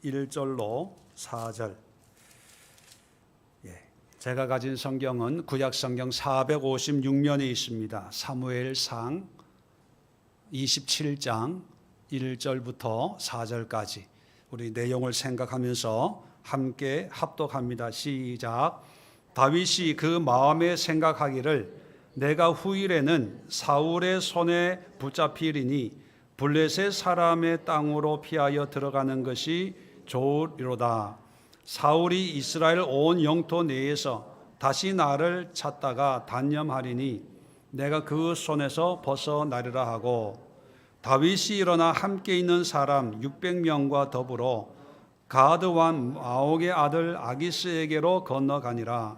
1절로 4절. 제가 가진 성경은 구약 성경 456면에 있습니다. 사무엘상 27장 1절부터 4절까지 우리 내용을 생각하면서 함께 합독합니다. 시작. 다윗이 그 마음에 생각하기를 내가 후일에는 사울의 손에 붙잡히리니 블레셋 사람의 땅으로 피하여 들어가는 것이 좋으리로다. 사울이 이스라엘 온 영토 내에서 다시 나를 찾다가 단념하리니 내가 그 손에서 벗어나리라 하고, 다윗이 일어나 함께 있는 사람 600명과 더불어 가드 왕 마옥의 아들 아기스에게로 건너가니라.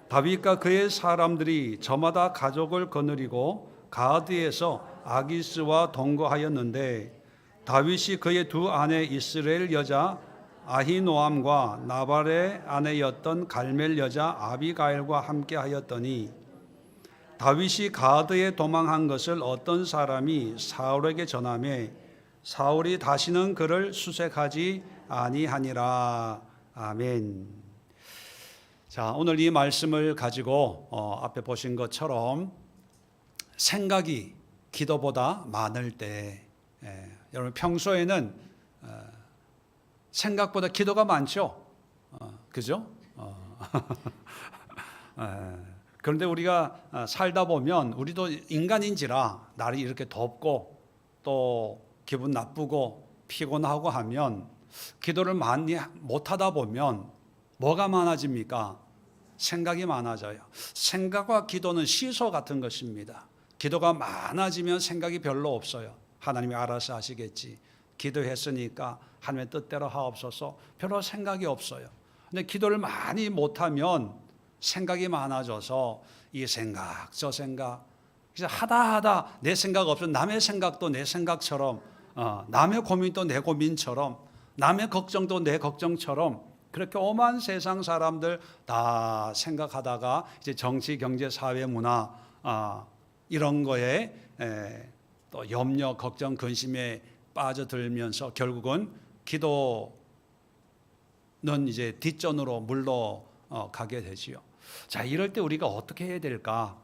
다윗과 그의 사람들이 저마다 가족을 거느리고 가드에서 아기스와 동거하였는데, 다윗이 그의 두 아내 이스라엘 여자 아히노암과 나발의 아내였던 갈멜 여자 아비가일과 함께 하였더니, 다윗이 가드에 도망한 것을 어떤 사람이 사울에게 전하매 사울이 다시는 그를 수색하지 아니하니라. 아멘. 자, 오늘 이 말씀을 가지고 앞에 보신 것처럼 생각이 기도보다 많을 때, 여러분 평소에는 생각보다 기도가 많죠. 그죠? 그런데 우리가 살다 보면 우리도 인간인지라 날이 이렇게 덥고 또 기분 나쁘고 피곤하고 하면 기도를 많이 못하다 보면 뭐가 많아집니까? 생각이 많아져요. 생각과 기도는 시소 같은 것입니다. 기도가 많아지면 생각이 별로 없어요. 하나님이 알아서 하시겠지. 기도했으니까 하나님의 뜻대로 하옵소서. 별로 생각이 없어요. 근데 기도를 많이 못하면 생각이 많아져서 이 생각 저 생각, 그래서 하다 내 생각 없어. 남의 생각도 내 생각처럼, 남의 고민도 내 고민처럼, 남의 걱정도 내 걱정처럼, 그렇게 오만 세상 사람들 다 생각하다가 이제 정치, 경제, 사회, 문화 이런 거에 또 염려, 걱정, 근심에 빠져들면서 결국은 기도는 이제 뒷전으로 물러가게 되지요. 자, 이럴 때 우리가 어떻게 해야 될까?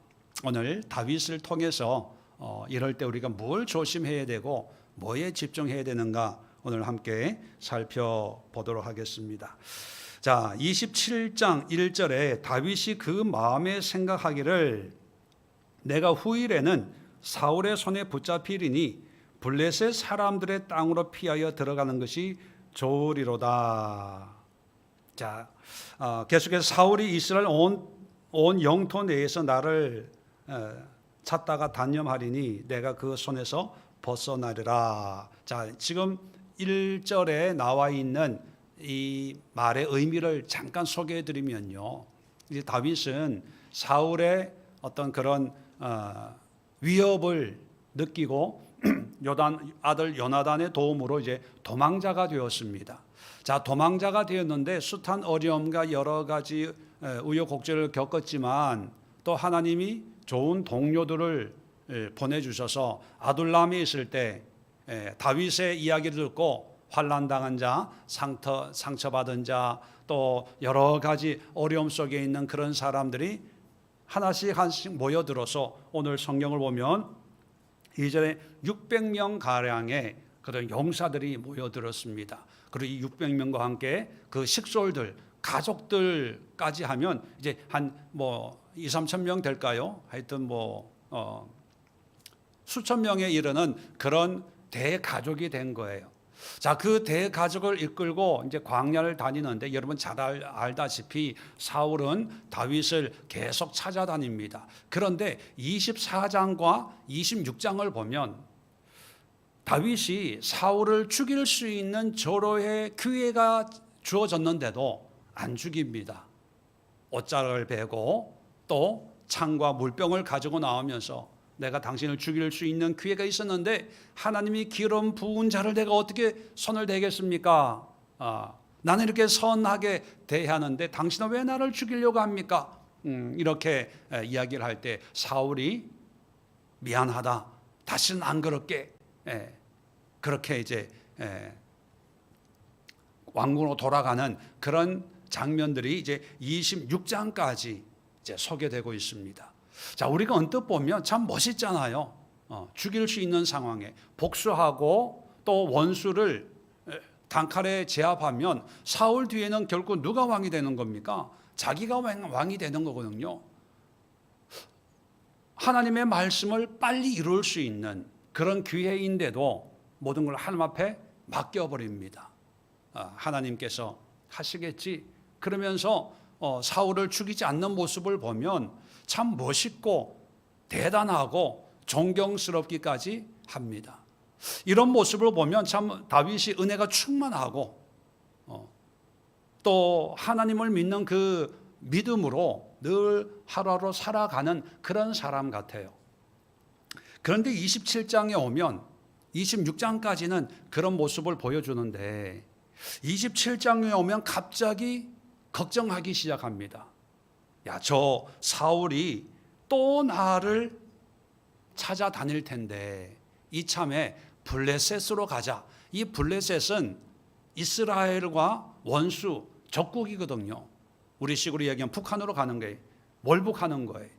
오늘 다윗을 통해서 이럴 때 우리가 뭘 조심해야 되고 뭐에 집중해야 되는가 오늘 함께 살펴보도록 하겠습니다. 자, 27장 1절에 다윗이 그 마음에 생각하기를 내가 후일에는 사울의 손에 붙잡히리니 블레셋 사람들의 땅으로 피하여 들어가는 것이 좋으리로다. 자, 계속해서 사울이 이스라엘 온 영토 내에서 나를 찾다가 단념하리니 내가 그 손에서 벗어나리라. 자, 지금 1절에 나와 있는 이 말의 의미를 잠깐 소개해 드리면요, 이제 다윗은 사울의 어떤 그런 위협을 느끼고 요단 아들 요나단의 도움으로 이제 도망자가 되었습니다. 자, 도망자가 되었는데 숱한 어려움과 여러 가지 우여곡절을 겪었지만 또 하나님이 좋은 동료들을 보내주셔서 아둘람에 있을 때 다윗의 이야기를 듣고 환난당한 자, 상처받은 자, 또 여러 가지 어려움 속에 있는 그런 사람들이 하나씩 모여들어서 오늘 성경을 보면 2절에 600명 가량의 그런 용사들이 모여들었습니다. 그리고 이 600명과 함께 그 식솔들, 가족들까지 하면 이제 한 2, 3천 명 될까요? 하여튼 수천 명에 이르는 그런 대가족이 된 거예요. 자, 그 대가족을 이끌고 이제 광야를 다니는데 여러분 잘 알다시피 사울은 다윗을 계속 찾아다닙니다. 그런데 24장과 26장을 보면 다윗이 사울을 죽일 수 있는 절호의 기회가 주어졌는데도 안 죽입니다. 옷자락을 베고 또 창과 물병을 가지고 나오면서 내가 당신을 죽일 수 있는 기회가 있었는데 하나님이 기름 부은 자를 내가 어떻게 손을 대겠습니까? 나는 이렇게 선하게 대하는데 당신은 왜 나를 죽이려고 합니까? 이렇게 이야기를 할 때 사울이 미안하다, 다시는 안 그럴게, 그렇게 이제 왕궁으로 돌아가는 그런 장면들이 이제 26장까지 이제 소개되고 있습니다. 자, 우리가 언뜻 보면 참 멋있잖아요. 죽일 수 있는 상황에 복수하고 또 원수를 단칼에 제압하면 사울 뒤에는 결국 누가 왕이 되는 겁니까? 자기가 왕이 되는 거거든요. 하나님의 말씀을 빨리 이룰 수 있는 그런 기회인데도 모든 걸 하나님 앞에 맡겨버립니다. 하나님께서 하시겠지. 그러면서 사울을 죽이지 않는 모습을 보면 참 멋있고 대단하고 존경스럽기까지 합니다. 이런 모습을 보면 참 다윗이 은혜가 충만하고 또 하나님을 믿는 그 믿음으로 늘 하루하루 살아가는 그런 사람 같아요. 그런데 27장에 오면 26장까지는 그런 모습을 보여주는데 27장에 오면 갑자기 걱정하기 시작합니다. 야, 저 사울이 또 나를 찾아다닐 텐데 이참에 블레셋으로 가자. 이 블레셋은 이스라엘과 원수 적국이거든요. 우리 식으로 얘기하면 북한으로 가는 거예요. 월북하는 거예요.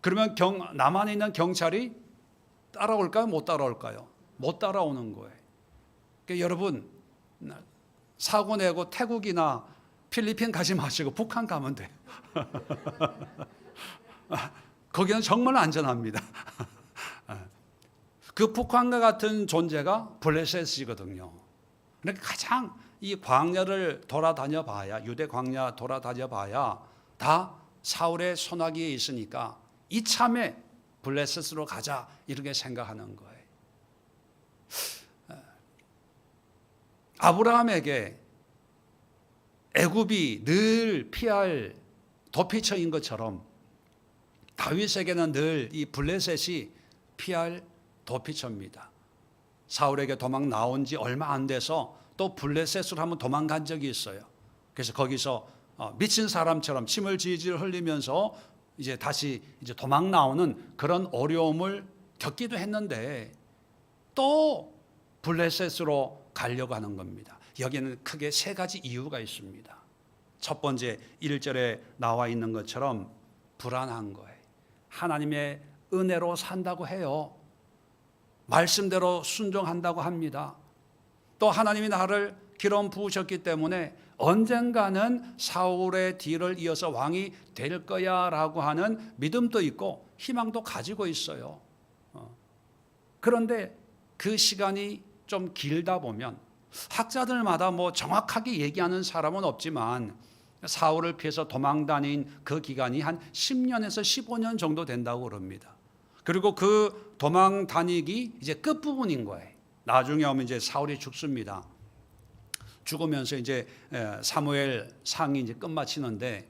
그러면 남한에 있는 경찰이 따라올까요? 못 따라올까요? 못 따라오는 거예요. 그러니까 여러분 사고 내고 태국이나 필리핀 가지 마시고 북한 가면 돼요. 거기는 정말 안전합니다. 그 북한과 같은 존재가 블레셋이거든요. 그러니까 가장 이 광야를 돌아다녀 봐야, 유대 광야 돌아다녀 봐야 다 사울의 손아귀에 있으니까 이참에 블레셋으로 가자 이렇게 생각하는 거예요. 아브라함에게 애굽이 늘 피할 도피처인 것처럼 다윗에게는 늘 이 블레셋이 피할 도피처입니다. 사울에게 도망 나온 지 얼마 안 돼서 또 블레셋으로 한번 도망간 적이 있어요. 그래서 거기서 미친 사람처럼 침을 질질 흘리면서 이제 다시 이제 도망 나오는 그런 어려움을 겪기도 했는데 또 블레셋으로 가려고 하는 겁니다. 여기는 크게 세 가지 이유가 있습니다. 첫 번째 1절에 나와 있는 것처럼 불안한 거예요. 하나님의 은혜로 산다고 해요. 말씀대로 순종한다고 합니다. 또 하나님이 나를 기름 부으셨기 때문에 언젠가는 사울의 뒤를 이어서 왕이 될 거야 라고 하는 믿음도 있고 희망도 가지고 있어요. 그런데 그 시간이 좀 길다 보면 학자들마다 뭐 정확하게 얘기하는 사람은 없지만 사울을 피해서 도망 다닌 그 기간이 한 10년에서 15년 정도 된다고 그럽니다. 그리고 그 도망 다니기 이제 끝부분인 거예요. 나중에 오면 이제 사울이 죽습니다. 죽으면서 이제 사무엘 상이 이제 끝마치는데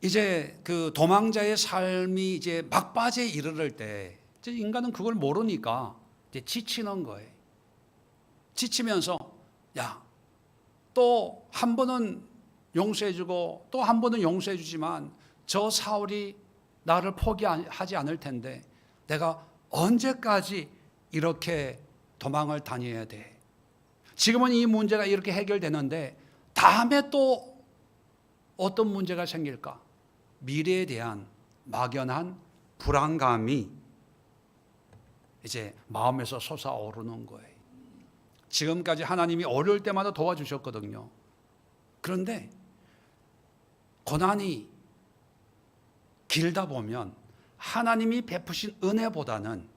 이제 그 도망자의 삶이 이제 막바지에 이르를 때 인간은 그걸 모르니까 이제 지치는 거예요. 지치면서 야, 또 한 번은 용서해주고 또 한 번은 용서해주지만 저 사울이 나를 포기하지 않을 텐데 내가 언제까지 이렇게 도망을 다녀야 돼? 지금은 이 문제가 이렇게 해결되는데 다음에 또 어떤 문제가 생길까? 미래에 대한 막연한 불안감이 이제 마음에서 솟아오르는 거예요. 지금까지 하나님이 어려울 때마다 도와주셨거든요. 그런데 고난이 길다 보면 하나님이 베푸신 은혜보다는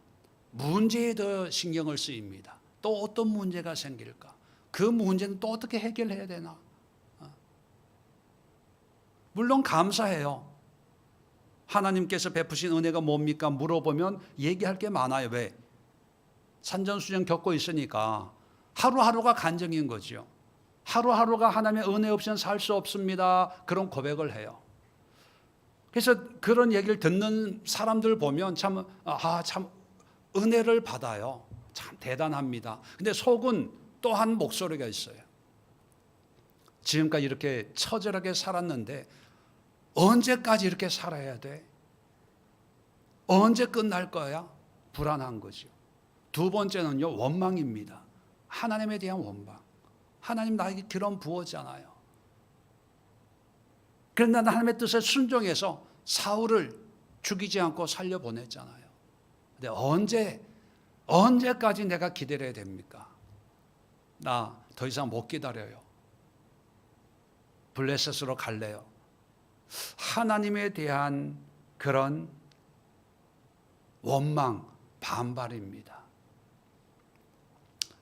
문제에 더 신경을 쓰입니다. 또 어떤 문제가 생길까? 그 문제는 또 어떻게 해결해야 되나? 물론 감사해요. 하나님께서 베푸신 은혜가 뭡니까? 물어보면 얘기할 게 많아요. 왜? 산전수전 겪고 있으니까 하루하루가 간증인 거죠. 하루하루가 하나님의 은혜 없이는 살 수 없습니다. 그런 고백을 해요. 그래서 그런 얘기를 듣는 사람들 보면 참 은혜를 받아요. 참 대단합니다. 근데 속은 또 한 목소리가 있어요. 지금까지 이렇게 처절하게 살았는데 언제까지 이렇게 살아야 돼? 언제 끝날 거야? 불안한 거죠. 두 번째는요, 원망입니다. 하나님에 대한 원망. 하나님 나에게 기름 부었잖아요. 그런데 하나님의 뜻에 순종해서 사울을 죽이지 않고 살려보냈잖아요. 근데 언제까지 내가 기다려야 됩니까? 나 더 이상 못 기다려요. 블레셋으로 갈래요. 하나님에 대한 그런 원망, 반발입니다.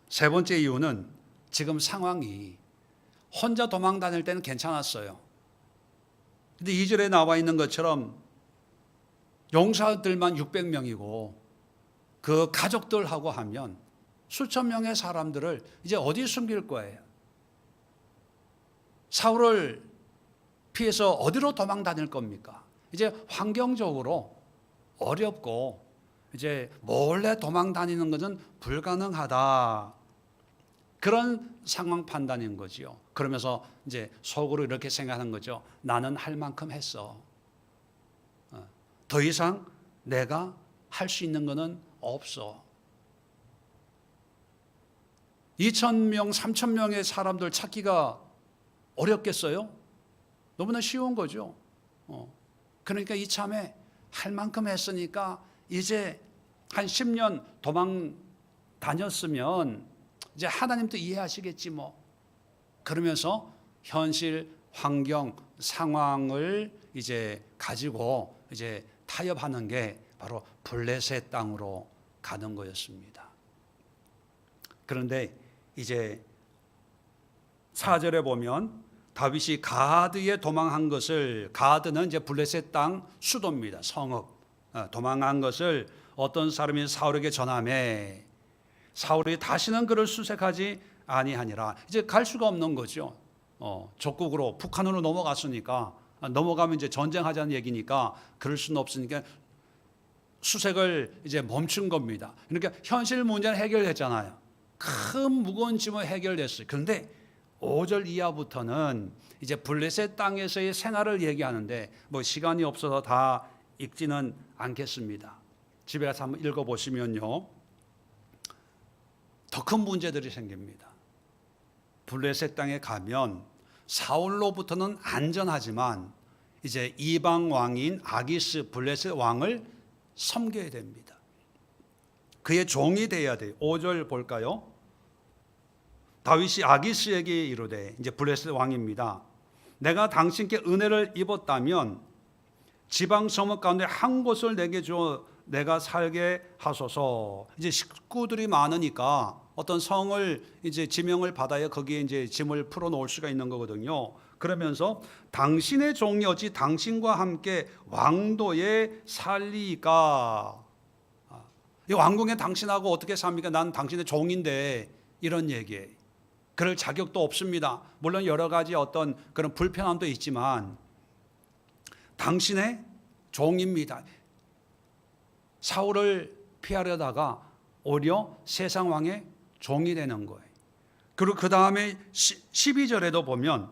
세 번째 이유는 지금 상황이 혼자 도망 다닐 때는 괜찮았어요. 근데 2절에 나와 있는 것처럼 용사들만 600명이고 그 가족들하고 하면 수천 명의 사람들을 이제 어디 숨길 거예요? 사울을 피해서 어디로 도망 다닐 겁니까? 이제 환경적으로 어렵고 이제 몰래 도망 다니는 것은 불가능하다. 그런 상황 판단인 거지요. 그러면서 이제 속으로 이렇게 생각하는 거죠. 나는 할 만큼 했어. 더 이상 내가 할 수 있는 것은 없어. 2,000명, 3,000명의 사람들 찾기가 어렵겠어요? 너무나 쉬운 거죠. 그러니까 이참에 할 만큼 했으니까 이제 한 10년 도망 다녔으면 이제 하나님도 이해하시겠지 뭐. 그러면서 현실, 환경, 상황을 이제 가지고 이제 타협하는 게 바로 블레셋 땅으로 가는 거였습니다. 그런데 이제 4절에 보면 다윗이 가드에 도망한 것을, 가드는 이제 블레셋 땅 수도입니다. 성읍. 도망한 것을 어떤 사람이 사울에게 전하매 사울이 다시는 그를 수색하지 아니하니라. 이제 갈 수가 없는 거죠. 적국으로 북한으로 넘어갔으니까, 넘어가면 이제 전쟁하자는 얘기니까 그럴 수는 없으니까 수색을 이제 멈춘 겁니다. 그러니까 현실 문제는 해결했잖아요. 큰 무거운 짐은 해결됐어요. 그런데 5절 이하부터는 이제 블레셋 땅에서의 생활을 얘기하는데 뭐 시간이 없어서 다 읽지는 않겠습니다. 집에 가서 한번 읽어보시면요, 더 큰 문제들이 생깁니다. 블레셋 땅에 가면 사울로부터는 안전하지만 이제 이방 왕인 아기스 블레셋 왕을 섬겨야 됩니다. 그의 종이 되어야 돼요. 5절 볼까요? 다윗이 아기스에게 이르되, 이제 블레셋 왕입니다. 내가 당신께 은혜를 입었다면 지방 성읍 가운데 한 곳을 내게 주어 내가 살게 하소서. 이제 식구들이 많으니까 어떤 성을 이제 지명을 받아야 거기에 이제 짐을 풀어 놓을 수가 있는 거거든요. 그러면서 당신의 종이 어찌 당신과 함께 왕도에 살리까? 이 왕궁에 당신하고 어떻게 삽니까? 난 당신의 종인데, 이런 얘기예요. 그럴 자격도 없습니다. 물론 여러 가지 어떤 그런 불편함도 있지만 당신의 종입니다. 사울을 피하려다가 오히려 세상 왕의 종이 되는 거예요. 그리고 그 다음에 12절에도 보면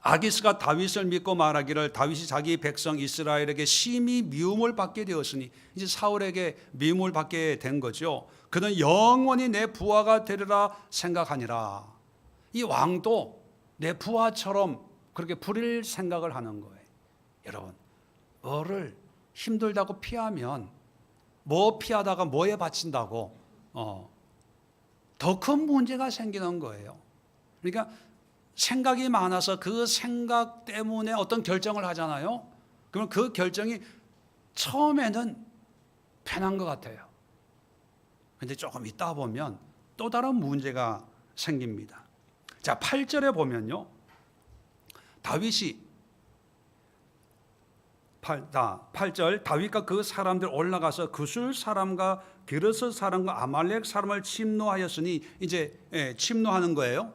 아기스가 다윗을 믿고 말하기를 다윗이 자기 백성 이스라엘에게 심히 미움을 받게 되었으니, 이제 사울에게 미움을 받게 된 거죠. 그는 영원히 내 부하가 되리라 생각하니라. 이 왕도 내 부하처럼 그렇게 부릴 생각을 하는 거예요. 여러분, 뭐를 힘들다고 피하면 뭐 피하다가 뭐에 바친다고 더 큰 문제가 생기는 거예요. 그러니까 생각이 많아서 그 생각 때문에 어떤 결정을 하잖아요. 그러면 그 결정이 처음에는 편한 것 같아요. 근데 조금 있다 보면 또 다른 문제가 생깁니다. 자, 8절에 보면요, 다윗이 8절 다윗과 그 사람들 올라가서 그술 사람과 기르스 사람과 아말렉 사람을 침노하였으니, 이제 침노하는 거예요.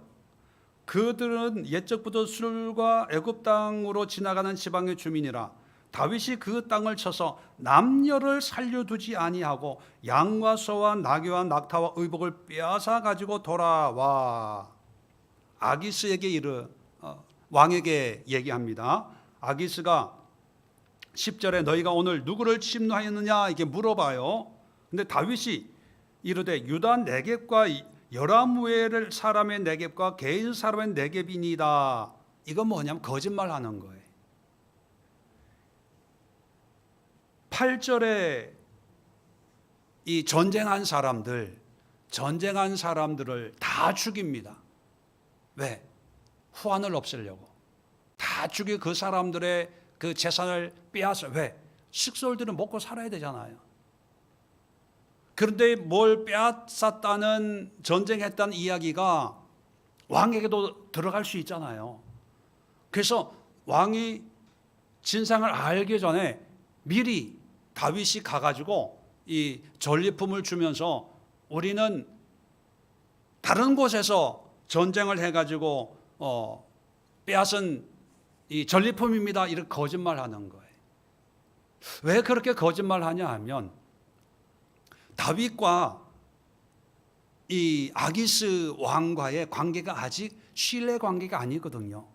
그들은 옛적부터 술과 애굽 땅으로 지나가는 지방의 주민이라. 다윗이 그 땅을 쳐서 남녀를 살려두지 아니하고 양과 소와 나귀와 낙타와 의복을 빼앗아 가지고 돌아와 아기스에게 왕에게 얘기합니다. 아기스가 10절에 너희가 오늘 누구를 침노하였느냐 이렇게 물어봐요. 근데 다윗이 이르되 유다 네겝과 여라무엘 사람의 네겝과 게인 사람의 네겝이니이다. 이건 뭐냐면 거짓말하는 거예요. 8절에 이 전쟁한 사람들을 다 죽입니다. 왜? 후환을 없애려고. 다 죽이 그 사람들의 그 재산을 빼앗아. 왜? 식솔들은 먹고 살아야 되잖아요. 그런데 뭘 빼앗았다는, 전쟁했다는 이야기가 왕에게도 들어갈 수 있잖아요. 그래서 왕이 진상을 알기 전에 미리 다윗이 가가지고 이 전리품을 주면서 우리는 다른 곳에서 전쟁을 해가지고 빼앗은 이 전리품입니다. 이렇게 거짓말하는 거예요. 왜 그렇게 거짓말하냐 하면 다윗과 이 아기스 왕과의 관계가 아직 신뢰 관계가 아니거든요.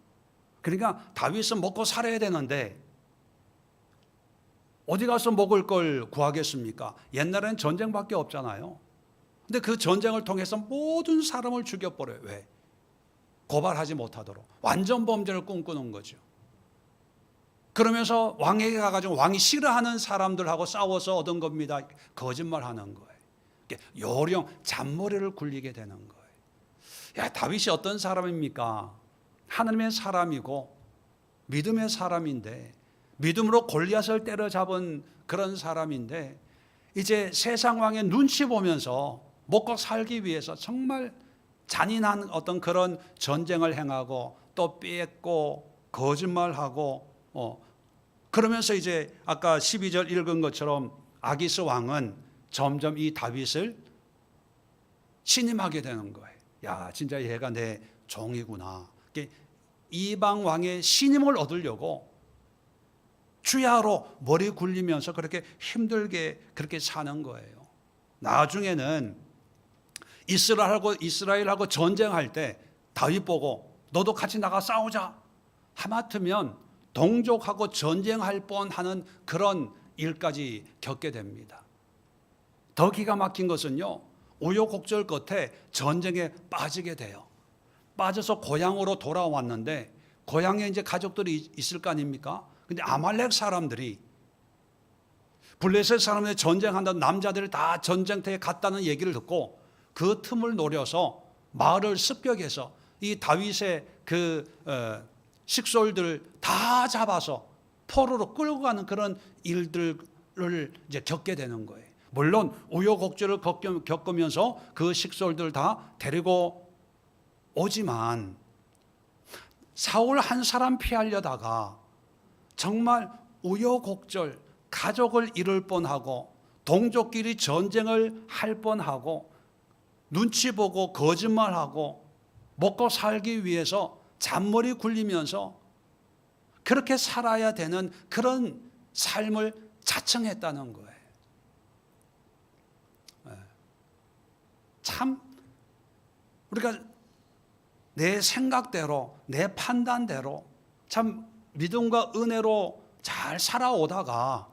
그러니까 다윗은 먹고 살아야 되는데 어디 가서 먹을 걸 구하겠습니까? 옛날에는 전쟁밖에 없잖아요. 근데 그 전쟁을 통해서 모든 사람을 죽여버려요. 왜? 고발하지 못하도록. 완전 범죄를 꿈꾸는 거죠. 그러면서 왕에게 가가지고 왕이 싫어하는 사람들하고 싸워서 얻은 겁니다. 거짓말하는 거예요. 요령, 잔머리를 굴리게 되는 거예요. 야, 다윗이 어떤 사람입니까? 하나님의 사람이고 믿음의 사람인데, 믿음으로 골리앗을 때려잡은 그런 사람인데, 이제 세상 왕의 눈치 보면서 먹고 살기 위해서 정말 잔인한 어떤 그런 전쟁을 행하고 또 뺏고 거짓말하고 그러면서 이제 아까 12절 읽은 것처럼 아기스 왕은 점점 이 다윗을 신임하게 되는 거예요. 야, 진짜 얘가 내 종이구나. 이방 왕의 신임을 얻으려고 주야로 머리 굴리면서 그렇게 힘들게 그렇게 사는 거예요. 나중에는 이스라엘하고 전쟁할 때 다윗 보고 너도 같이 나가 싸우자. 하마터면 동족하고 전쟁할 뻔하는 그런 일까지 겪게 됩니다. 더 기가 막힌 것은요, 우여곡절 끝에 전쟁에 빠지게 돼요. 빠져서 고향으로 돌아왔는데 고향에 이제 가족들이 있을 거 아닙니까? 근데 아말렉 사람들이, 블레셋 사람들이 전쟁한다는 남자들이 다 전쟁터에 갔다는 얘기를 듣고 그 틈을 노려서 마을을 습격해서 이 다윗의 그 식솔들 다 잡아서 포로로 끌고 가는 그런 일들을 이제 겪게 되는 거예요. 물론 우여곡절을 겪으면서 그 식솔들 다 데리고 오지만 사울 한 사람 피하려다가 정말 우여곡절 가족을 잃을 뻔하고 동족끼리 전쟁을 할 뻔하고 눈치 보고 거짓말하고 먹고 살기 위해서 잔머리 굴리면서 그렇게 살아야 되는 그런 삶을 자청했다는 거예요. 참 우리가 내 생각대로, 내 판단대로 참 믿음과 은혜로 잘 살아오다가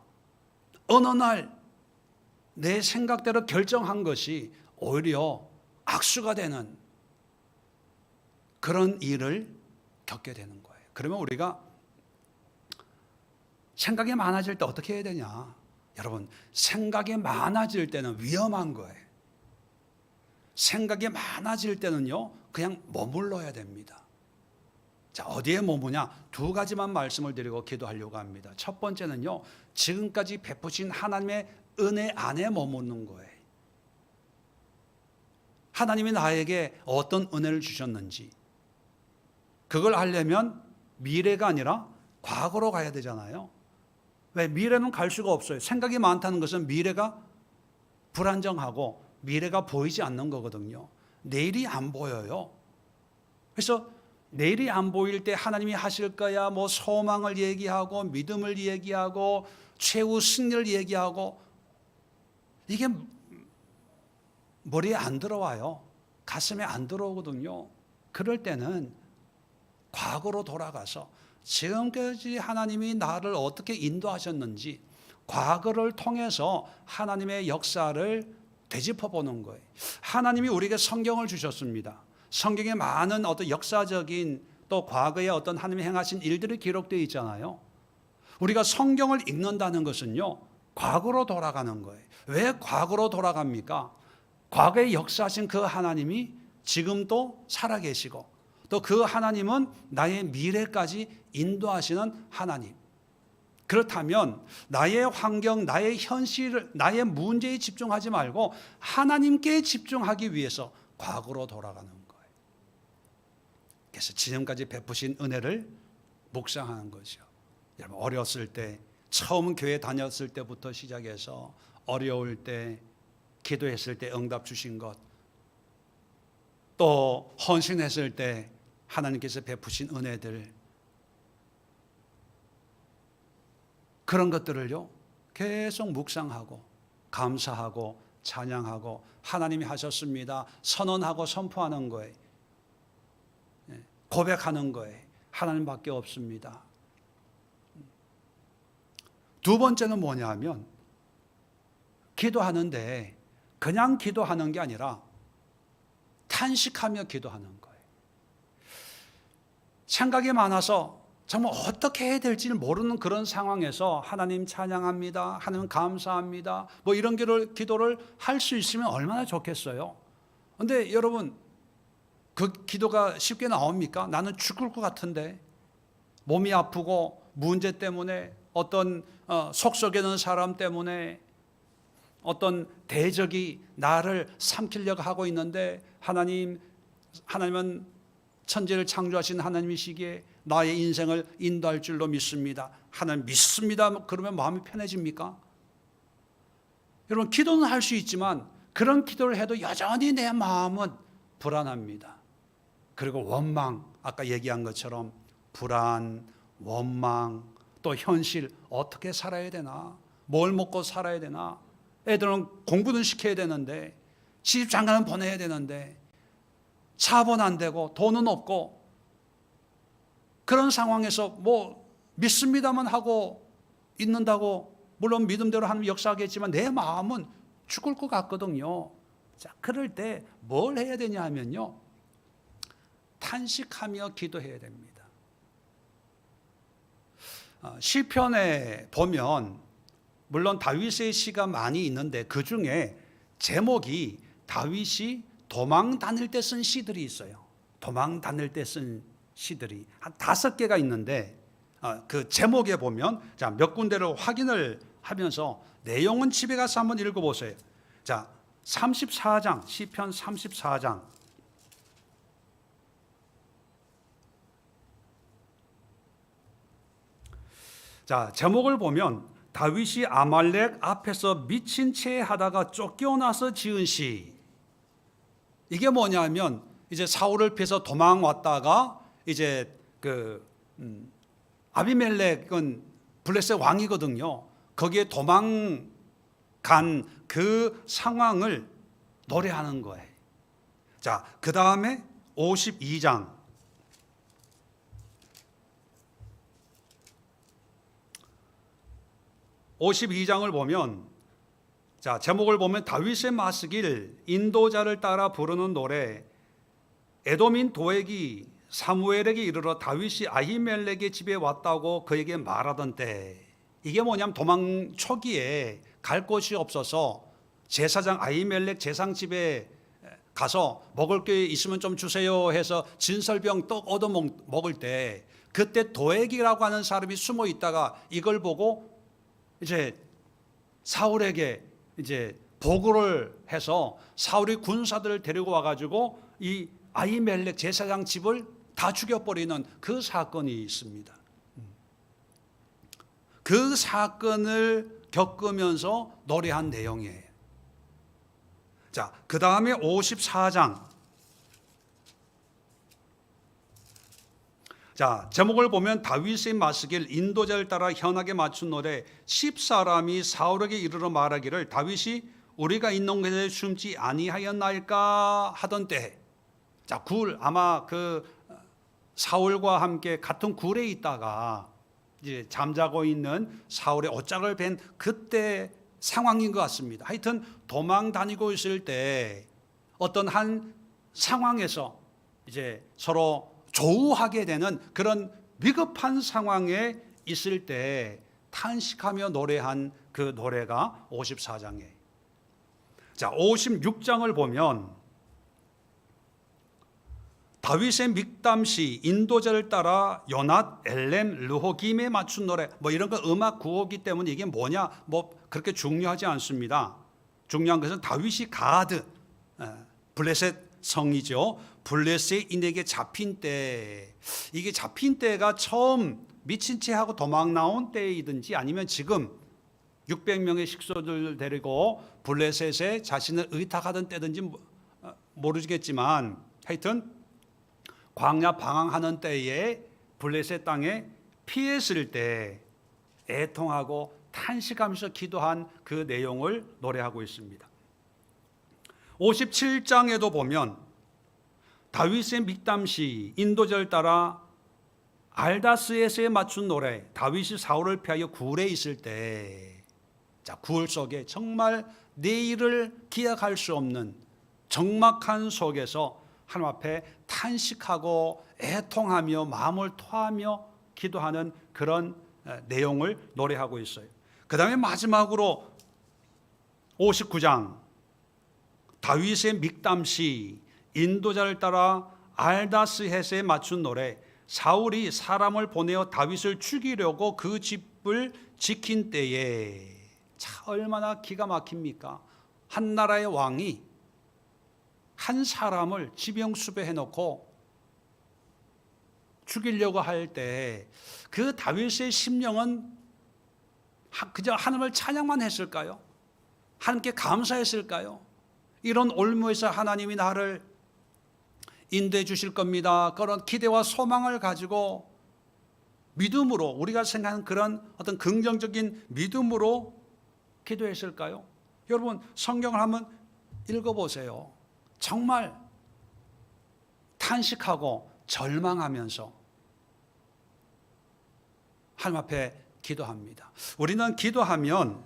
어느 날 내 생각대로 결정한 것이 오히려 악수가 되는 그런 일을 겪게 되는 거예요. 그러면 우리가 생각이 많아질 때 어떻게 해야 되냐? 여러분, 생각이 많아질 때는 위험한 거예요. 생각이 많아질 때는요, 그냥 머물러야 됩니다. 자, 어디에 머무냐? 두 가지만 말씀을 드리고 기도하려고 합니다. 첫 번째는요, 지금까지 베푸신 하나님의 은혜 안에 머무는 거예요. 하나님이 나에게 어떤 은혜를 주셨는지, 그걸 알려면 미래가 아니라 과거로 가야 되잖아요. 왜? 미래는 갈 수가 없어요. 생각이 많다는 것은 미래가 불안정하고 미래가 보이지 않는 거거든요. 내일이 안 보여요. 그래서 내일이 안 보일 때 하나님이 하실 거야, 뭐 소망을 얘기하고 믿음을 얘기하고 최후 승리를 얘기하고, 이게 머리에 안 들어와요. 가슴에 안 들어오거든요. 그럴 때는 과거로 돌아가서 지금까지 하나님이 나를 어떻게 인도하셨는지, 과거를 통해서 하나님의 역사를 되짚어 보는 거예요. 하나님이 우리에게 성경을 주셨습니다. 성경에 많은 어떤 역사적인 또 과거의 어떤 하나님이 행하신 일들이 기록되어 있잖아요. 우리가 성경을 읽는다는 것은요, 과거로 돌아가는 거예요. 왜 과거로 돌아갑니까? 과거에 역사하신 그 하나님이 지금도 살아계시고 또 그 하나님은 나의 미래까지 인도하시는 하나님. 그렇다면 나의 환경, 나의 현실, 나의 문제에 집중하지 말고 하나님께 집중하기 위해서 과거로 돌아가는 거예요. 그래서 지금까지 베푸신 은혜를 묵상하는 거죠. 여러분, 어렸을 때, 처음 교회 다녔을 때부터 시작해서 어려울 때, 기도했을 때 응답 주신 것, 또 헌신했을 때 하나님께서 베푸신 은혜들, 그런 것들을요 계속 묵상하고 감사하고 찬양하고 하나님이 하셨습니다 선언하고 선포하는 거예요. 고백하는 거예요. 하나님밖에 없습니다. 두 번째는 뭐냐 하면, 기도하는데 그냥 기도하는 게 아니라 탄식하며 기도하는 거예요. 생각이 많아서 정말 어떻게 해야 될지를 모르는 그런 상황에서 하나님 찬양합니다, 하나님 감사합니다, 뭐 이런 기도를 할 수 있으면 얼마나 좋겠어요. 그런데 여러분, 그 기도가 쉽게 나옵니까? 나는 죽을 것 같은데, 몸이 아프고 문제 때문에, 어떤 속썩이는 사람 때문에, 어떤 대적이 나를 삼키려고 하고 있는데, 하나님은 천지를 창조하신 하나님이시기에 나의 인생을 인도할 줄로 믿습니다. 하나님 믿습니다. 그러면 마음이 편해집니까? 여러분, 기도는 할 수 있지만 그런 기도를 해도 여전히 내 마음은 불안합니다. 그리고 원망, 아까 얘기한 것처럼 불안, 원망, 또 현실, 어떻게 살아야 되나? 뭘 먹고 살아야 되나? 애들은 공부는 시켜야 되는데, 시집 장가는 보내야 되는데, 차번 안 되고 돈은 없고, 그런 상황에서 뭐 믿습니다만 하고 있는다고, 물론 믿음대로 하나님 역사하겠지만 내 마음은 죽을 것 같거든요. 자, 그럴 때 뭘 해야 되냐 하면요, 탄식하며 기도해야 됩니다. 시편에 보면 물론 다윗의 시가 많이 있는데 그 중에 제목이 다윗이 도망 다닐 때 쓴 시들이 있어요. 도망 다닐 때 쓴 시들이 한 5개가 있는데, 그 제목에 보면 자, 몇 군데를 확인을 하면서 내용은 집에 가서 한번 읽어보세요. 자, 34장, 시편 34장. 자, 제목을 보면 다윗이 아말렉 앞에서 미친 채 하다가 쫓겨나서 지은 시. 이게 뭐냐면 이제 사울을 피해서 도망왔다가 이제 아비멜렉은 블레셋 왕이거든요. 거기에 도망간 그 상황을 노래하는 거예요. 자, 그 다음에 52장. 52장을 보면, 자, 제목을 보면 다윗의 마스길, 인도자를 따라 부르는 노래. 에돔인 도액이 사무엘에게 이르러 다윗이 아히멜렉의 집에 왔다고 그에게 말하던 때, 이게 뭐냐면 도망 초기에 갈 곳이 없어서 제사장 아히멜렉 제상집에 가서 먹을 게 있으면 좀 주세요 해서 진설병 떡 얻어 먹을 때, 그때 도액이라고 하는 사람이 숨어 있다가 이걸 보고 이제 사울에게 이제 보고를 해서 사울이 군사들을 데리고 와가지고 이 아히멜렉 제사장 집을 다 죽여버리는 그 사건이 있습니다. 그 사건을 겪으면서 노래한 내용이에요. 자, 그 다음에 54장. 자, 제목을 보면 다윗의 마스길, 인도자를 따라 현하게 맞춘 노래. 10사람이 사울에게 이르러 말하기를 다윗이 우리가 있는 곳에 숨지 아니하였나이까 하던 때. 자, 아마 그 사울과 함께 같은 굴에 있다가 이제 잠자고 있는 사울의 옷장을 벤 그때 상황인 것 같습니다. 하여튼 도망 다니고 있을 때 어떤 한 상황에서 이제 서로 조우하게 되는 그런 위급한 상황에 있을 때 탄식하며 노래한 그 노래가 54장이에요. 자, 56장을 보면 다윗의 믹담시 인도자를 따라 요낫 엘렘 르호김에 맞춘 노래, 뭐 이런 거 음악 구호기 때문에 이게 뭐냐 뭐 그렇게 중요하지 않습니다. 중요한 것은 다윗이 가드 블레셋 성이죠. 블레셋인에게 잡힌 때, 이게 잡힌 때가 처음 미친 채 하고 도망 나온 때이든지 아니면 지금 600명의 식소들 데리고 블레셋에 자신을 의탁하던 때든지 모르겠지만 하여튼 광야 방황하는 때에 블레셋 땅에 피했을 때 애통하고 탄식하면서 기도한 그 내용을 노래하고 있습니다. 57장에도 보면 다윗의 믹담시 인도자를 따라 알다스에서에 맞춘 노래, 다윗이 사울을 피하여 굴에 있을 때, 자, 굴 속에 정말 내일을 기약할 수 없는 적막한 속에서 하나님 앞에 탄식하고 애통하며 마음을 토하며 기도하는 그런 내용을 노래하고 있어요. 그 다음에 마지막으로 59장 다윗의 믹담시 인도자를 따라 알다스헷에 맞춘 노래, 사울이 사람을 보내어 다윗을 죽이려고 그 집을 지킨 때에, 참 얼마나 기가 막힙니까? 한 나라의 왕이 한 사람을 지명수배해 놓고 죽이려고 할 때 그 다윗의 심령은 그저 하나님을 찬양만 했을까요? 하나님께 감사했을까요? 이런 올무에서 하나님이 나를 인도해 주실 겁니다. 그런 기대와 소망을 가지고 믿음으로, 우리가 생각하는 그런 어떤 긍정적인 믿음으로 기도했을까요? 여러분 성경을 한번 읽어보세요. 정말 탄식하고 절망하면서 하나님 앞에 기도합니다. 우리는 기도하면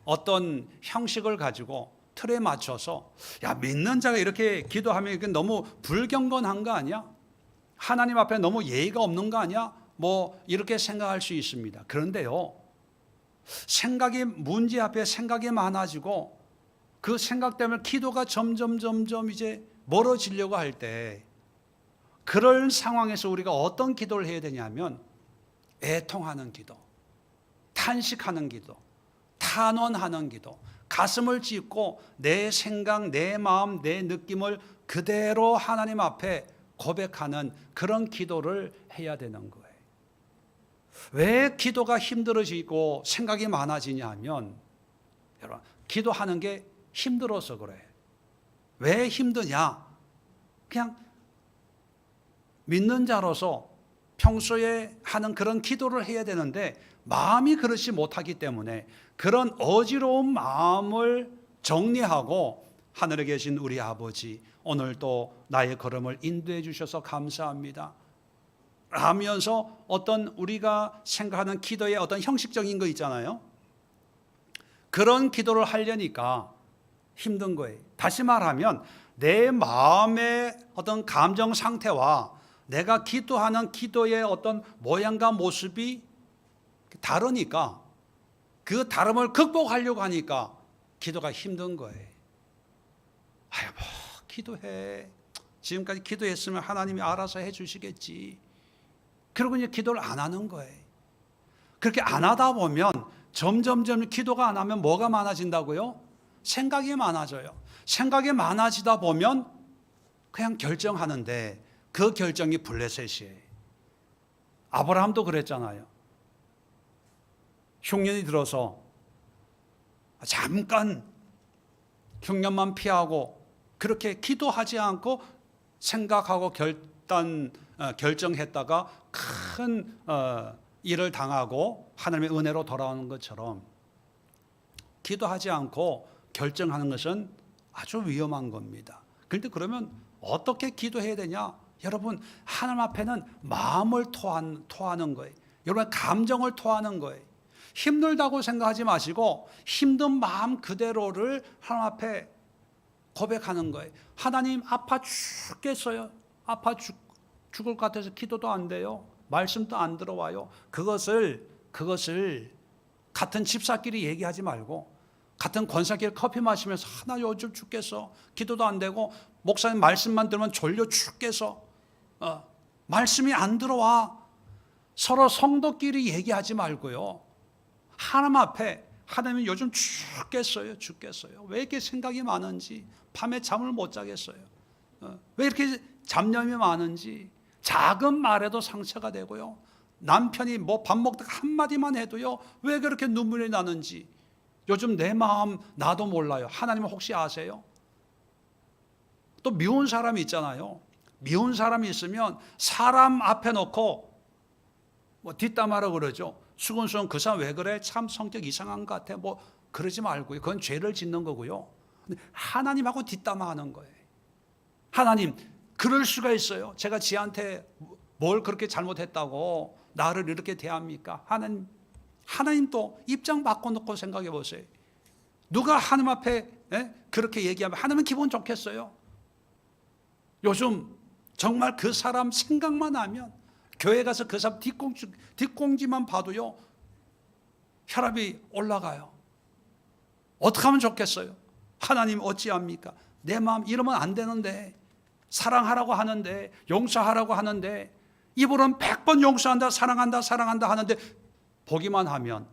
어떤 형식을 가지고 틀에 맞춰서, 야, 믿는 자가 이렇게 기도하면 이게 너무 불경건한 거 아니야? 하나님 앞에 너무 예의가 없는 거 아니야? 뭐 이렇게 생각할 수 있습니다. 그런데요, 문제 앞에 생각이 많아지고 그 생각 때문에 기도가 점점 이제 멀어지려고 할 때, 그런 상황에서 우리가 어떤 기도를 해야 되냐면 애통하는 기도, 탄식하는 기도, 탄원하는 기도, 가슴을 찢고 내 생각, 내 마음, 내 느낌을 그대로 하나님 앞에 고백하는 그런 기도를 해야 되는 거예요. 왜 기도가 힘들어지고 생각이 많아지냐 하면, 여러분, 기도하는 게 힘들어서 그래. 왜 힘드냐? 그냥 믿는 자로서 평소에 하는 그런 기도를 해야 되는데 마음이 그렇지 못하기 때문에 그런 어지러운 마음을 정리하고, 하늘에 계신 우리 아버지, 오늘도 나의 걸음을 인도해 주셔서 감사합니다 하면서 어떤 우리가 생각하는 기도의 어떤 형식적인 거 있잖아요. 그런 기도를 하려니까 힘든 거예요. 다시 말하면 내 마음의 어떤 감정 상태와 내가 기도하는 기도의 어떤 모양과 모습이 다르니까, 그 다름을 극복하려고 하니까 기도가 힘든 거예요. 아유, 뭐 기도해. 지금까지 기도했으면 하나님이 알아서 해주시겠지. 그러고 이제 기도를 안 하는 거예요. 그렇게 안 하다 보면 점점 기도가 안 하면 뭐가 많아진다고요? 생각이 많아져요. 생각이 많아지다 보면 그냥 결정하는데 그 결정이 블레셋이에요. 아브라함도 그랬잖아요. 흉년이 들어서 잠깐 흉년만 피하고 그렇게 기도하지 않고 생각하고 결정했다가 큰 일을 당하고 하나님의 은혜로 돌아오는 것처럼, 기도하지 않고 결정하는 것은 아주 위험한 겁니다. 그런데 그러면 어떻게 기도해야 되냐? 여러분, 하나님 앞에는 마음을 토하는 거예요. 여러분, 감정을 토하는 거예요. 힘들다고 생각하지 마시고 힘든 마음 그대로를 하나님 앞에 고백하는 거예요. 하나님, 아파 죽겠어요. 죽을 것 같아서 기도도 안 돼요. 말씀도 안 들어와요. 그것을 같은 집사끼리 얘기하지 말고, 같은 권사끼리 커피 마시면서 나 요즘 죽겠어, 기도도 안 되고 목사님 말씀만 들으면 졸려 죽겠어, 말씀이 안 들어와. 서로 성도끼리 얘기하지 말고요, 하나님 앞에, 하나님 요즘 죽겠어요. 왜 이렇게 생각이 많은지, 밤에 잠을 못 자겠어요. 왜 이렇게 잡념이 많은지, 작은 말에도 상처가 되고요, 남편이 뭐 밥 먹다가 한마디만 해도요, 왜 그렇게 눈물이 나는지 요즘 내 마음 나도 몰라요. 하나님은 혹시 아세요? 또 미운 사람이 있잖아요. 미운 사람이 있으면 사람 앞에 놓고 뭐 뒷담화라고 그러죠. 수근수근 그 사람 왜 그래? 참 성격 이상한 것 같아. 뭐 그러지 말고요. 그건 죄를 짓는 거고요. 근데 하나님하고 뒷담화하는 거예요. 하나님, 그럴 수가 있어요. 제가 지한테 뭘 그렇게 잘못했다고 나를 이렇게 대합니까? 하나님 또 입장 바꿔놓고 생각해 보세요. 누가 하나님 앞에 그렇게 얘기하면 하나님은 기분 좋겠어요? 요즘 정말 그 사람 생각만 하면, 교회 가서 그 사람 뒷공지만 봐도요, 혈압이 올라가요. 어떻게 하면 좋겠어요? 하나님 어찌합니까? 내 마음 이러면 안 되는데, 사랑하라고 하는데, 용서하라고 하는데, 입으로는 100번 용서한다, 사랑한다 하는데 보기만 하면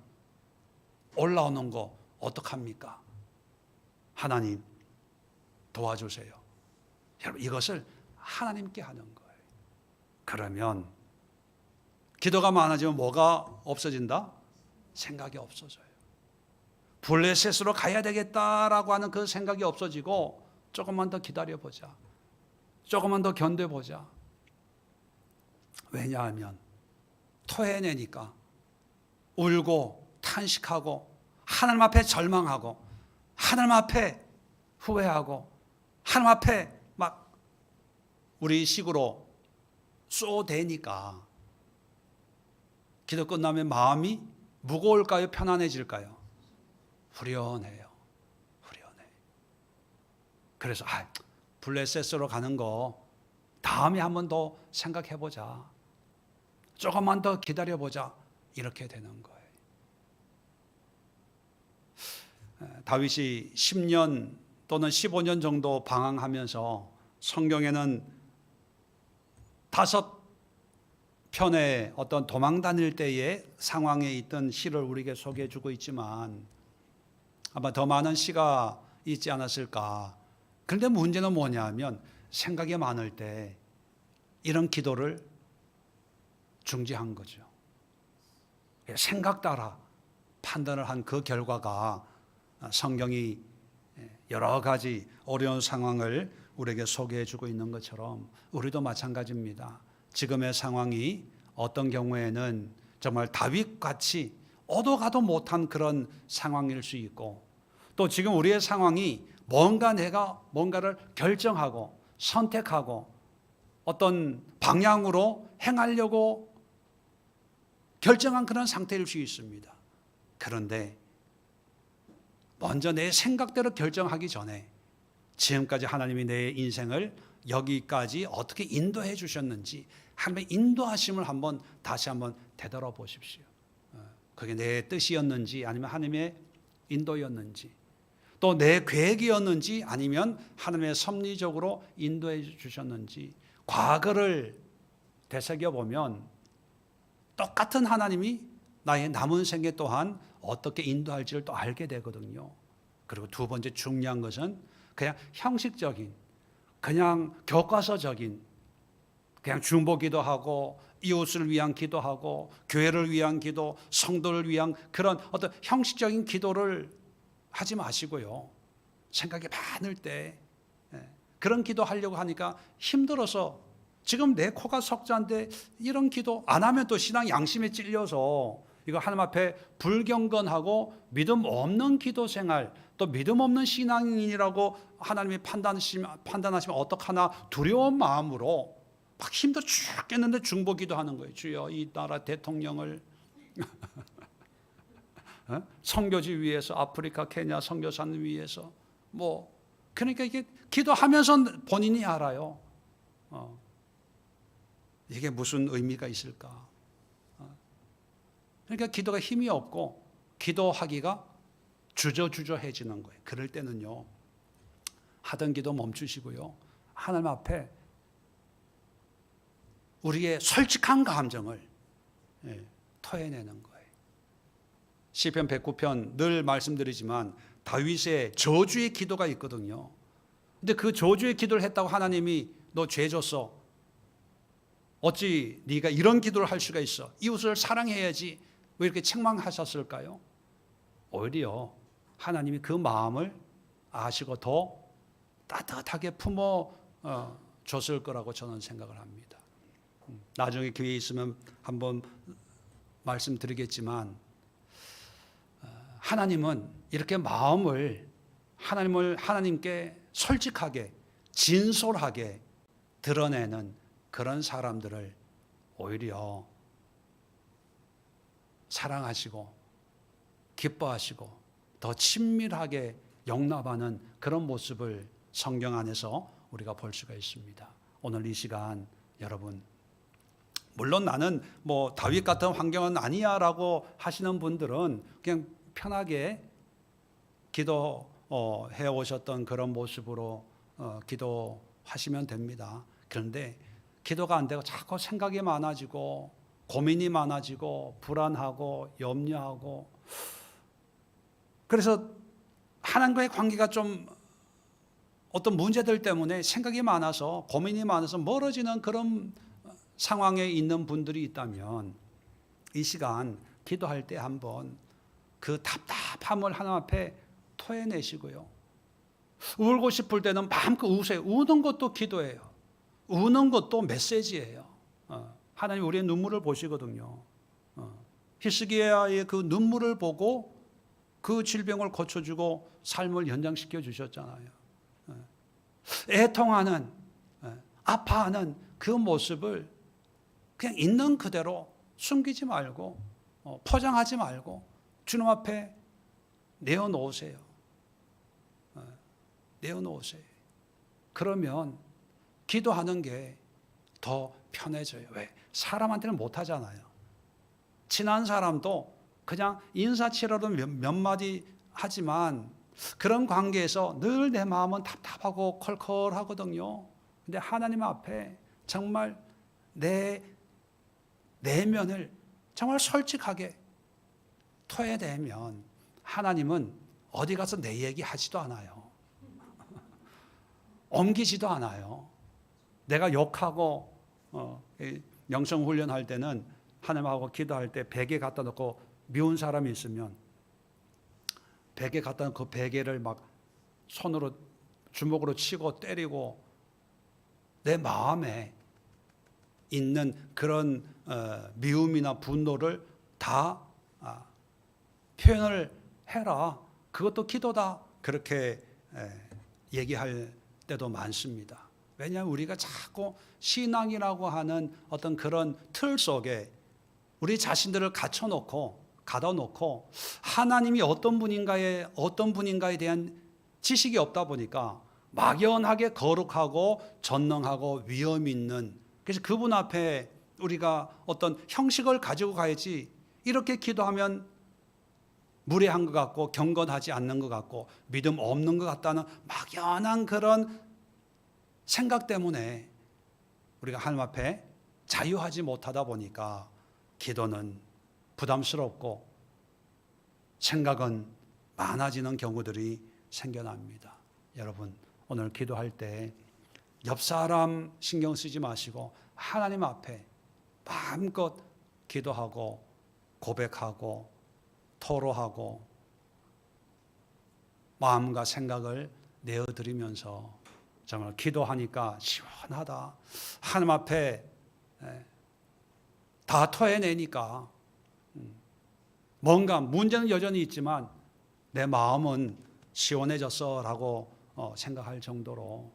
올라오는 거 어떡합니까? 하나님 도와주세요. 여러분, 이것을 하나님께 하는 거예요. 그러면 기도가 많아지면 뭐가 없어진다? 생각이 없어져요. 블레셋으로 가야 되겠다라고 하는 그 생각이 없어지고, 조금만 더 기다려보자, 조금만 더 견뎌보자. 왜냐하면 토해내니까 울고 탄식하고 하나님 앞에 절망하고 하나님 앞에 후회하고 하나님 앞에 막 우리 식으로 쏘대니까, 기도 끝나면 마음이 무거울까요? 편안해질까요? 후련해요. 그래서 블레셋으로 가는 거 다음에 한 번 더 생각해보자, 조금만 더 기다려보자, 이렇게 되는 거예요. 다윗이 10년 또는 15년 정도 방황하면서 성경에는 5편의 어떤 도망 다닐 때의 상황에 있던 시를 우리에게 소개해 주고 있지만, 아마 더 많은 시가 있지 않았을까. 그런데 문제는 뭐냐면, 생각이 많을 때 이런 기도를 중지한 거죠. 생각 따라 판단을 한 그 결과가 성경이 여러 가지 어려운 상황을 우리에게 소개해 주고 있는 것처럼, 우리도 마찬가지입니다. 지금의 상황이 어떤 경우에는 정말 다윗같이 오도 가도 못한 그런 상황일 수 있고, 또 지금 우리의 상황이 내가 뭔가를 결정하고 선택하고 어떤 방향으로 행하려고 결정한 그런 상태일 수 있습니다. 그런데 먼저 내 생각대로 결정하기 전에 지금까지 하나님이 내 인생을 여기까지 어떻게 인도해 주셨는지, 하나님의 인도하심을 다시 한번 되돌아보십시오. 그게 내 뜻이었는지 아니면 하나님의 인도였는지, 또 내 계획이었는지 아니면 하나님의 섭리적으로 인도해 주셨는지, 과거를 되새겨보면 똑같은 하나님이 나의 남은 생애 또한 어떻게 인도할지를 또 알게 되거든요. 그리고 두 번째 중요한 것은 그냥 형식적인, 그냥 교과서적인, 그냥 중보기도 하고 이웃을 위한 기도하고 교회를 위한 기도, 성도를 위한 그런 어떤 형식적인 기도를 하지 마시고요. 생각이 많을 때 그런 기도하려고 하니까 힘들어서, 지금 내 코가 석자인데 이런 기도 안 하면 또 신앙 양심에 찔려서 이거 하나님 앞에 불경건하고 믿음 없는 기도 생활, 또 믿음 없는 신앙인이라고 하나님이 판단하시면 어떡하나 두려운 마음으로 막 힘들어 죽겠는데 중보기도 하는 거예요. 주여 이 나라 대통령을 선교지 위해서 아프리카 케냐 선교사님 위해서 뭐 그러니까 이게 기도하면서 본인이 알아요. 이게 무슨 의미가 있을까? 그러니까 기도가 힘이 없고 기도하기가 주저주저해지는 거예요. 그럴 때는요, 하던 기도 멈추시고요, 하나님 앞에 우리의 솔직한 감정을 토해내는 거예요. 시편 109편 늘 말씀드리지만 다윗의 저주의 기도가 있거든요. 근데 그 저주의 기도를 했다고 하나님이 너 죄 졌어, 어찌 네가 이런 기도를 할 수가 있어, 이웃을 사랑해야지, 왜 이렇게 책망하셨을까요? 오히려 하나님이 그 마음을 아시고 더 따뜻하게 품어 줬을 거라고 저는 생각을 합니다. 나중에 기회 있으면 한번 말씀드리겠지만, 하나님은 이렇게 마음을 하나님께 솔직하게 진솔하게 드러내는 그런 사람들을 오히려 사랑하시고 기뻐하시고 더 친밀하게 용납하는 그런 모습을 성경 안에서 우리가 볼 수가 있습니다. 오늘 이 시간 여러분, 물론 나는 뭐 다윗 같은 환경은 아니야라고 하시는 분들은 그냥 편하게 기도해 오셨던 그런 모습으로 기도하시면 됩니다. 그런데 기도가 안 되고 자꾸 생각이 많아지고 고민이 많아지고 불안하고 염려하고, 그래서 하나님과의 관계가 좀 어떤 문제들 때문에 생각이 많아서 고민이 많아서 멀어지는 그런 상황에 있는 분들이 있다면, 이 시간 기도할 때 한번 그 답답함을 하나님 앞에 토해내시고요, 울고 싶을 때는 마음껏 우세요. 우는 것도 기도예요. 우는 것도 메시지예요. 하나님 우리의 눈물을 보시거든요. 히스기야의 그 눈물을 보고 그 질병을 고쳐주고 삶을 연장시켜 주셨잖아요. 애통하는, 아파하는 그 모습을 그냥 있는 그대로 숨기지 말고 포장하지 말고 주님 앞에 내어놓으세요. 내어놓으세요. 그러면 기도하는 게 더 편해져요. 왜? 사람한테는 못하잖아요. 친한 사람도 그냥 인사치레로 몇 마디 하지만 그런 관계에서 늘 내 마음은 답답하고 컬컬하거든요. 근데 하나님 앞에 정말 내 내면을 정말 솔직하게 토해내면 하나님은 어디 가서 내 얘기 하지도 않아요. 옮기지도 않아요. 내가 욕하고 영성훈련할 때는 하나님하고 기도할 때 베개 갖다 놓고 미운 사람이 있으면 베개 갖다 놓고 그 베개를 막 손으로 주먹으로 치고 때리고 내 마음에 있는 그런 미움이나 분노를 다 표현을 해라. 그것도 기도다. 그렇게 얘기할 때도 많습니다. 왜냐하면 우리가 자꾸 신앙이라고 하는 어떤 그런 틀 속에 우리 자신들을 갇혀놓고 가둬놓고 하나님이 어떤 분인가에 대한 지식이 없다 보니까 막연하게 거룩하고 전능하고 위험 있는, 그래서 그분 앞에 우리가 어떤 형식을 가지고 가야지, 이렇게 기도하면 무례한 것 같고 경건하지 않는 것 같고 믿음 없는 것 같다는 막연한 그런 생각 때문에 우리가 하나님 앞에 자유하지 못하다 보니까 기도는 부담스럽고 생각은 많아지는 경우들이 생겨납니다. 여러분, 오늘 기도할 때 옆 사람 신경 쓰지 마시고 하나님 앞에 마음껏 기도하고 고백하고 토로하고 마음과 생각을 내어드리면서 정말 기도하니까 시원하다, 하나님 앞에 다 토해내니까 뭔가 문제는 여전히 있지만 내 마음은 시원해졌어 라고 생각할 정도로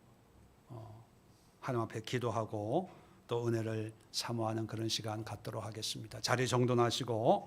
하나님 앞에 기도하고 또 은혜를 사모하는 그런 시간 갖도록 하겠습니다. 자리 정돈하시고